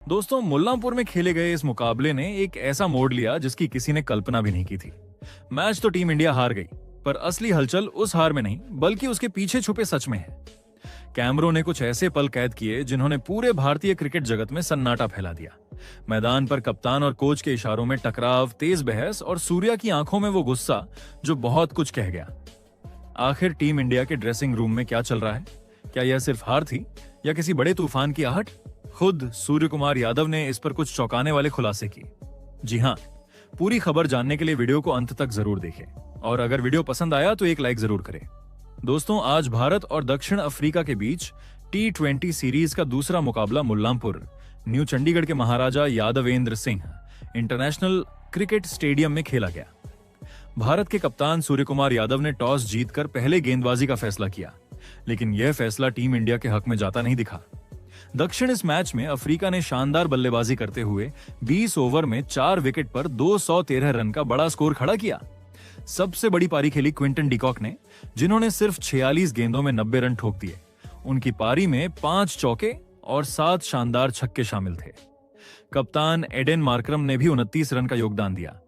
दोस्तों, मुल्लांपुर में खेले गए इस मुकाबले ने एक ऐसा मोड़ लिया जिसकी किसी ने कल्पना भी नहीं की थी। मैच तो टीम इंडिया हार गई, पर असली हलचल उस हार में नहीं बल्कि उसके पीछे छुपे सच में है। कैमरों ने कुछ ऐसे पल कैद किए जिन्होंने पूरे भारतीय क्रिकेट जगत में सन्नाटा फैला दिया। मैदान पर कप्तान और कोच के इशारों में टकराव, तेज बहस और सूर्या की आंखों में वो गुस्सा जो बहुत कुछ कह गया। आखिर टीम इंडिया के ड्रेसिंग रूम में क्या चल रहा है? क्या यह सिर्फ हार थी या किसी बड़े तूफान की आहट? खुद सूर्य कुमार यादव ने इस पर कुछ चौंकाने वाले खुलासे किए। जी हां, पूरी खबर जानने के लिए वीडियो को अंत तक जरूर देखें और अगर वीडियो पसंद आया तो एक लाइक जरूर करें। दोस्तों, आज भारत और दक्षिण अफ्रीका के बीच T20 सीरीज का दूसरा मुकाबला मुल्लांपुर, न्यू चंडीगढ़ के Maharaja Yadavendra Singh international cricket stadium में खेला गया। भारत के कप्तान सूर्य कुमार यादव ने टॉस जीतकर पहले गेंदबाजी का फैसला किया, लेकिन यह फैसला टीम इंडिया के हक में जाता नहीं दिखा। दक्षिण इस मैच में अफ्रीका ने शानदार बल्लेबाजी करते हुए 20 ओवर में 4 विकेट पर 213 रन का बड़ा स्कोर खड़ा किया। सबसे बड़ी पारी खेली क्विंटन डिकॉक ने, जिन्होंने सिर्फ 46 गेंदों में 90 रन ठोक दिए। उनकी पारी में 5 चौके और 7 शानदार छक्के शामिल थे। कप्तान एडेन मार्करम ने भी 29 रन का योगदान दिया।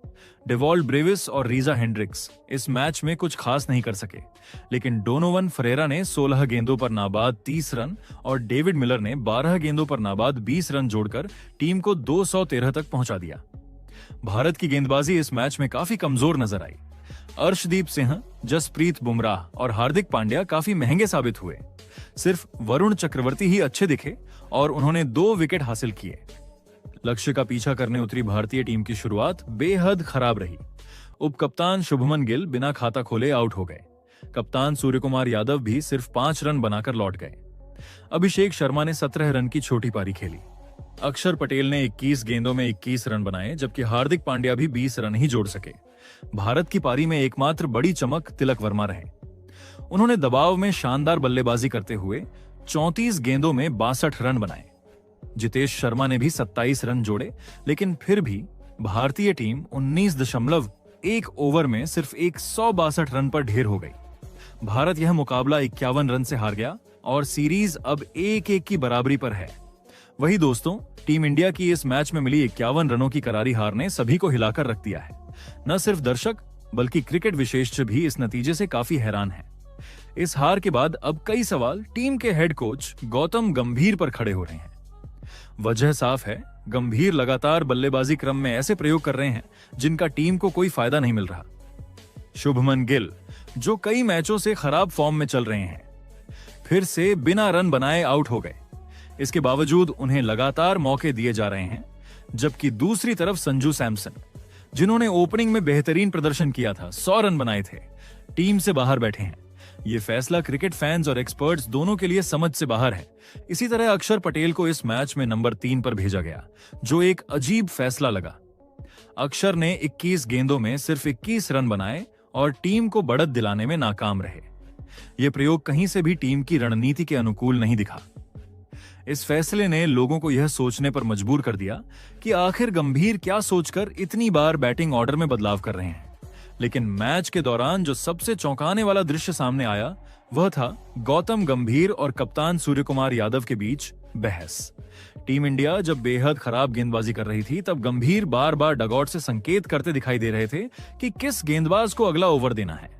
डेवॉल्ट ब्रेविस और रीजा हेंड्रिक्स इस मैच में कुछ खास नहीं कर सके, लेकिन डोनोवन फरेरा ने 16 गेंदों पर नाबाद 30 रन और डेविड मिलर ने 12 गेंदों पर नाबाद 20 रन जोड़कर टीम को 213 तक पहुंचा दिया। भारत की गेंदबाजी इस मैच में काफी कमजोर नजर आई। अर्शदीप सिंह, जसप्रीत बुमराह और हार्दिक पांड्या काफी महंगे साबित हुए। सिर्फ वरुण चक्रवर्ती ही अच्छे दिखे और उन्होंने 2 विकेट हासिल किए। लक्ष्य का पीछा करने उतरी भारतीय टीम की शुरुआत बेहद खराब रही। उप कप्तान शुभमन गिल बिना खाता खोले आउट हो गए। कप्तान सूर्य कुमार यादव भी सिर्फ 5 रन बनाकर लौट गए। अभिषेक शर्मा ने 17 रन की छोटी पारी खेली। अक्षर पटेल ने 21 गेंदों में 21 रन बनाए, जबकि हार्दिक पांड्या भी 20 रन ही जोड़ सके। भारत की पारी में एकमात्र बड़ी चमक तिलक वर्मा रहे। उन्होंने दबाव में शानदार बल्लेबाजी करते हुए 34 गेंदों में 62 रन बनाए। जितेश शर्मा ने भी 27 रन जोड़े, लेकिन फिर भी भारतीय टीम 19.1 ओवर में सिर्फ 162 रन पर ढेर हो गई। भारत यह मुकाबला 51 रन से हार गया और सीरीज अब 1-1 की बराबरी पर है। वही दोस्तों, टीम इंडिया की इस मैच में मिली 51 रनों की करारी हार ने सभी को हिलाकर रख दिया है। न सिर्फ दर्शक बल्कि क्रिकेट विशेषज्ञ भी इस नतीजे से काफी हैरान हैं। इस हार के बाद अब कई सवाल टीम के हेड कोच गौतम गंभीर पर खड़े हो रहे हैं। वजह साफ है, गंभीर लगातार बल्लेबाजी क्रम में ऐसे प्रयोग कर रहे हैं जिनका टीम को कोई फायदा नहीं मिल रहा। शुभमन गिल, जो कई मैचों से खराब फॉर्म में चल रहे हैं, फिर से बिना रन बनाए आउट हो गए। इसके बावजूद उन्हें लगातार मौके दिए जा रहे हैं। जबकि दूसरी तरफ संजू सैमसन, जिन्होंने ओपनिंग में बेहतरीन प्रदर्शन किया था, 100 रन बनाए थे, टीम से बाहर बैठे हैं। ये फैसला क्रिकेट फैंस और एक्सपर्ट्स दोनों के लिए समझ से बाहर है। इसी तरह अक्षर पटेल को इस मैच में नंबर 3 पर भेजा गया, जो एक अजीब फैसला लगा। अक्षर ने 21 गेंदों में सिर्फ 21 रन बनाए और टीम को बढ़त दिलाने में नाकाम रहे। यह प्रयोग कहीं से भी टीम की रणनीति के अनुकूल नहीं दिखा। इस फैसले ने लोगों को यह सोचने पर मजबूर कर दिया कि आखिर गंभीर क्या सोचकर इतनी बार बैटिंग ऑर्डर में बदलाव कर रहे हैं। लेकिन मैच के दौरान जो सबसे चौंकाने वाला दृश्य सामने आया, वह था गौतम गंभीर और कप्तान सूर्य कुमार यादव के बीच बहस। टीम इंडिया जब बेहद खराब गेंदबाजी कर रही थी, तब गंभीर बार बार डगआउट से संकेत करते दिखाई दे रहे थे कि किस गेंदबाज को अगला ओवर देना है।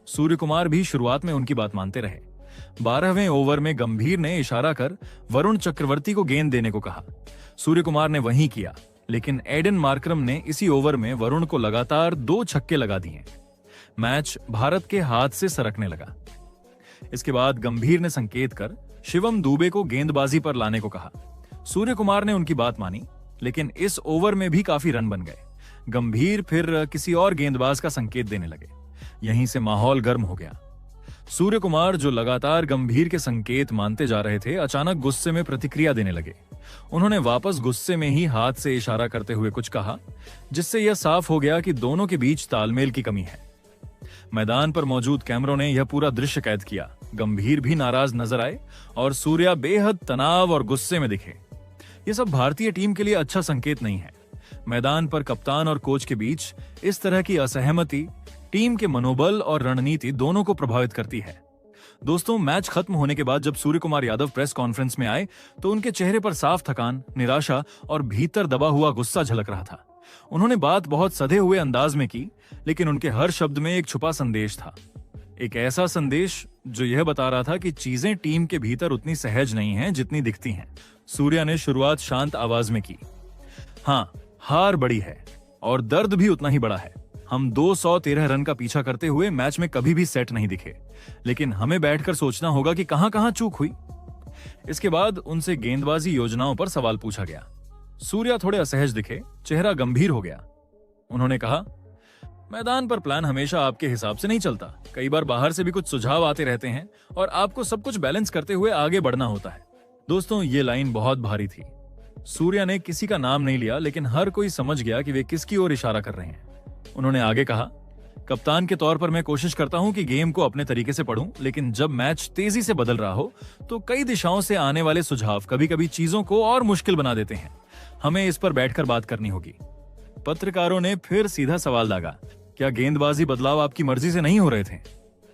सूर्य कुमार भी शुरुआत में उनकी बात मानते रहे। 12वें ओवर में गंभीर ने इशारा कर वरुण चक्रवर्ती को गेंद देने को कहा। सूर्य कुमार ने वही किया, लेकिन एडेन मार्करम ने इसी ओवर में वरुण को लगातार 2 छक्के लगा दिए। मैच भारत के हाथ से सरकने लगा। इसके बाद गंभीर ने संकेत कर शिवम दुबे को गेंदबाजी पर लाने को कहा। सूर्य कुमार ने उनकी बात मानी, लेकिन इस ओवर में भी काफी रन बन गए। गंभीर फिर किसी और गेंदबाज का संकेत देने लगे। यहीं से माहौल गर्म हो गया। सूर्य कुमार, जो लगातार गंभीर के संकेत मानते जा रहे थे, अचानक गुस्से में प्रतिक्रिया देने लगे। उन्होंने वापस गुस्से में ही हाथ से इशारा करते हुए कुछ कहा, जिससे यह साफ हो गया कि दोनों के बीच तालमेल की कमी है। मैदान पर मौजूद कैमरों ने यह पूरा दृश्य कैद किया। गंभीर भी नाराज नजर आए और सूर्या बेहद तनाव और गुस्से में दिखे। यह सब भारतीय टीम के लिए अच्छा संकेत नहीं है। मैदान पर कप्तान और कोच के बीच इस तरह की असहमति टीम के मनोबल और रणनीति दोनों को प्रभावित करती है। दोस्तों, मैच खत्म होने के बाद जब सूर्य कुमार यादव प्रेस कॉन्फ्रेंस में आए तो उनके चेहरे पर साफ थकान, निराशा और भीतर दबा हुआ गुस्सा झलक रहा था। उन्होंने बात बहुत सधे हुए अंदाज में की, लेकिन उनके हर शब्द में एक छुपा संदेश था। एक ऐसा संदेश जो यह बता रहा था कि चीजें टीम के भीतर उतनी सहज नहीं हैं जितनी दिखती हैं। सूर्या ने शुरुआत शांत आवाज में की। हाँ, हार बड़ी है और दर्द भी उतना ही बड़ा है। हम 213 रन का पीछा करते हुए मैच में कभी भी सेट नहीं दिखे, लेकिन हमें बैठकर सोचना होगा कि कहां कहां चूक हुई। इसके बाद उनसे गेंदबाजी योजनाओं पर सवाल पूछा गया। सूर्या थोड़े असहज दिखे, चेहरा गंभीर हो गया। उन्होंने कहा, मैदान पर प्लान हमेशा आपके हिसाब से नहीं चलता। कई बार बाहर से भी कुछ सुझाव आते रहते हैं और आपको सब कुछ बैलेंस करते हुए आगे बढ़ना होता है। दोस्तों, ये लाइन बहुत भारी थी। सूर्या ने किसी का नाम नहीं लिया, लेकिन हर कोई समझ गया कि वे किसकी ओर इशारा कर रहे हैं। उन्होंने आगे कहा, कप्तान के तौर पर मैं कोशिश करता हूं कि गेम को अपने तरीके से पढ़ूं, लेकिन जब मैच तेजी से बदल रहा हो तो कई दिशाओं से आने वाले सुझाव कभी कभी चीजों को और मुश्किल बना देते हैं। हमें इस पर बैठकर बात करनी होगी। पत्रकारों ने फिर सीधा सवाल दागा, क्या गेंदबाजी बदलाव आपकी मर्जी से नहीं हो रहे थे?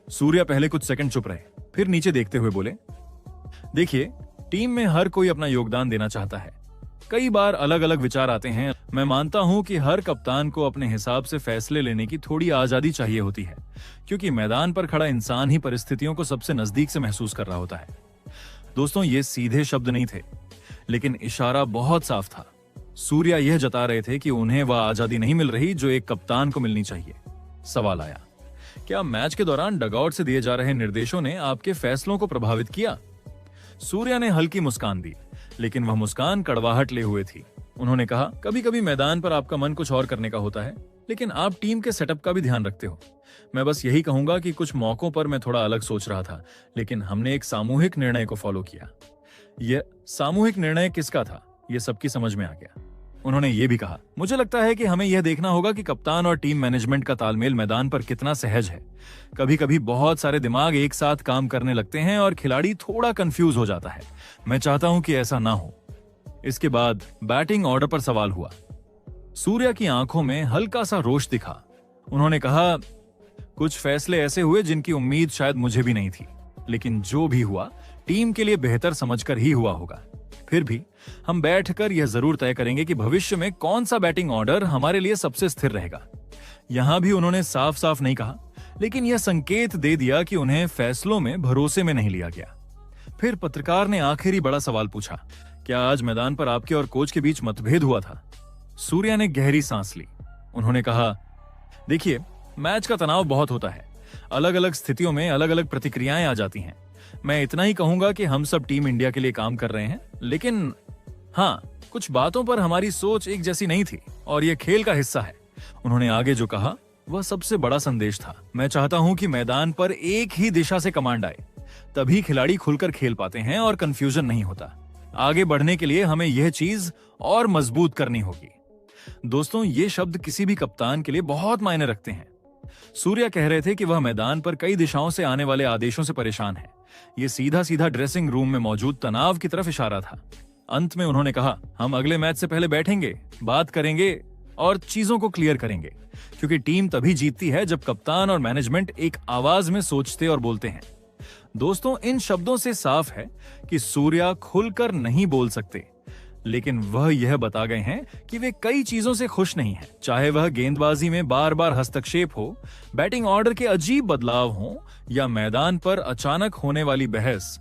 सूर्या पहले कुछ सेकंड चुप रहे, फिर नीचे देखते हुए बोले, देखिए, टीम में हर कोई अपना योगदान देना चाहता है। कई बार अलग अलग विचार आते हैं। मैं मानता हूं कि हर कप्तान को अपने हिसाब से फैसले लेने की थोड़ी आजादी चाहिए होती है, क्योंकि मैदान पर खड़ा इंसान ही परिस्थितियों को सबसे नजदीक से महसूस कर रहा होता है। दोस्तों, ये सीधे शब्द नहीं थे, लेकिन इशारा बहुत साफ था। सूर्या यह जता रहे थे कि उन्हें वह आजादी नहीं मिल रही जो एक कप्तान को मिलनी चाहिए। सवाल आया, क्या मैच के दौरान डगआउट से दिए जा रहे निर्देशों ने आपके फैसलों को प्रभावित किया? सूर्या ने हल्की मुस्कान दी, लेकिन वह मुस्कान कड़वाहट ले हुए थी। उन्होंने कहा, कभी कभी मैदान पर आपका मन कुछ और करने का होता है, लेकिन आप टीम के सेटअप का भी ध्यान रखते हो। मैं बस यही कहूंगा कि कुछ मौकों पर मैं थोड़ा अलग सोच रहा था, लेकिन हमने एक सामूहिक निर्णय को फॉलो किया। यह सामूहिक निर्णय किसका था, यह सबकी समझ में आ गया। उन्होंने ये भी कहा, मुझे लगता है कि हमें यह देखना होगा कि कप्तान और टीम मैनेजमेंट का तालमेल मैदान पर कितना सहज है। कभी कभी बहुत सारे दिमाग एक साथ काम करने लगते हैं और खिलाड़ी थोड़ा कंफ्यूज हो जाता है। मैं चाहता हूं कि ऐसा ना हो। इसके बाद बैटिंग ऑर्डर पर सवाल हुआ। सूर्या की आंखों में हल्का सा रोष दिखा। उन्होंने कहा, कुछ फैसले ऐसे हुए जिनकी उम्मीद शायद मुझे भी नहीं थी, लेकिन जो भी हुआ टीम के लिए बेहतर समझकर ही हुआ होगा। फिर भी हम बैठकर यह जरूर तय करेंगे कि भविष्य में कौन सा बैटिंग ऑर्डर हमारे लिए सबसे स्थिर रहेगा। यहां भी उन्होंने साफ साफ नहीं कहा, लेकिन यह संकेत दे दिया कि उन्हें फैसलों में भरोसे में नहीं लिया गया। फिर पत्रकार ने आखिरी बड़ा सवाल पूछा, क्या आज मैदान पर आपके और कोच के बीच मतभेद हुआ था? सूर्या ने गहरी सांस ली। उन्होंने कहा, देखिए, मैच का तनाव बहुत होता है। अलग अलग स्थितियों में अलग अलग प्रतिक्रियाएं आ जाती हैं। मैं इतना ही कहूंगा कि हम सब टीम इंडिया के लिए काम कर रहे हैं, लेकिन हाँ, कुछ बातों पर हमारी सोच एक जैसी नहीं थी और यह खेल का हिस्सा है। उन्होंने आगे जो कहा वह सबसे बड़ा संदेश था। मैं चाहता हूं कि मैदान पर एक ही दिशा से कमांड आए, तभी खिलाड़ी खुलकर खेल पाते हैं और कंफ्यूजन नहीं होता। आगे बढ़ने के लिए हमें यह चीज और मजबूत करनी होगी। दोस्तों, ये शब्द किसी भी कप्तान के लिए बहुत मायने रखते हैं। सूर्या कह रहे थे कि वह मैदान पर कई दिशाओं से आने वाले आदेशों से परेशान है। ये सीधा सीधा ड्रेसिंग रूम में मौजूद तनाव की तरफ इशारा था। अंत में उन्होंने कहा, हम अगले मैच से पहले बैठेंगे, बात करेंगे और चीजों को क्लियर करेंगे, क्योंकि टीम तभी जीतती है जब कप्तान और मैनेजमेंट एक आवाज में सोचते और बोलते हैं। दोस्तों, इन शब्दों से साफ है कि सूर्या खुलकर नहीं बोल सकते, लेकिन वह यह बता गए हैं कि वे कई चीजों से खुश नहीं हैं, चाहे वह गेंदबाजी में बार बार हस्तक्षेप हो, बैटिंग ऑर्डर के अजीब बदलाव हो या मैदान पर अचानक होने वाली बहस।